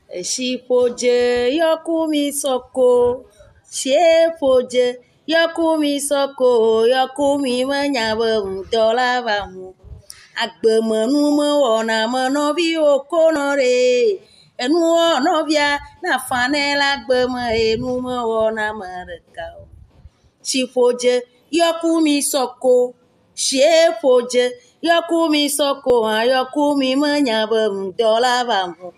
Eshipoje yokumi soko, shepoje yokumi soko, yokumi manyabe dola bamu. Agbemenu me wona menovi okonore, enu onovia na fanela gbeme enu me wona merekao. Shipoje yokumi soko, shepoje yokumi soko, yokumi manyabe dola bamu.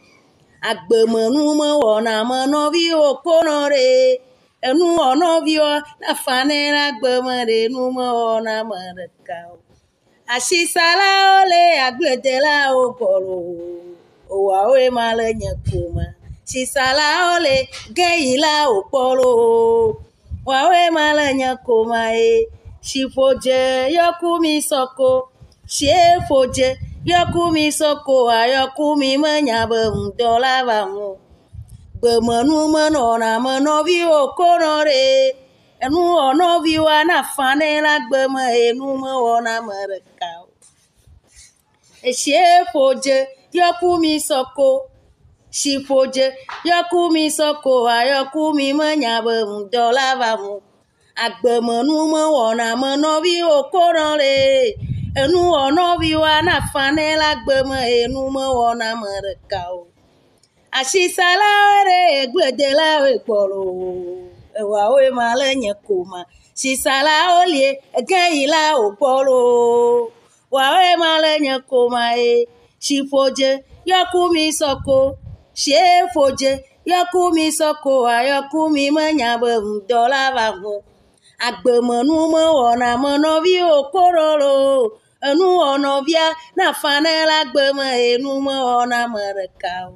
Agbemenu me wona menovi okonore, enu onovia na fanela gbeme enu me wona merekao. Ashisala ole agbedela obolo owa we male nyekuma. Shisala ole geila opolo wa we male nyekuma Shipoje yokumi soko, shepoje yokumi soko, ayokumi manyabe dola bamu. Gbemenu menona menovi okonore, enu onovi wa na fanela gbeme enu me wona merekao. Shepoje yokumi soko, shipoje yokumi soko, ayokumi manyabe dola bamu. Agbemenu me wona menovi okonore, enu onovi wa na fanela gbeme enu me wona merekao. Ashisala ore egbedela ekpolo ewa we male nyekuma. Shisala olie geila opolo wa we male nyekuma Shipoje yokumi soko, shepoje yokumi soko, ayokumi manyabe dola bamu. Agbemenu me wona menovi okororo, enu onovia na fanela gbeme enu me wona merekao.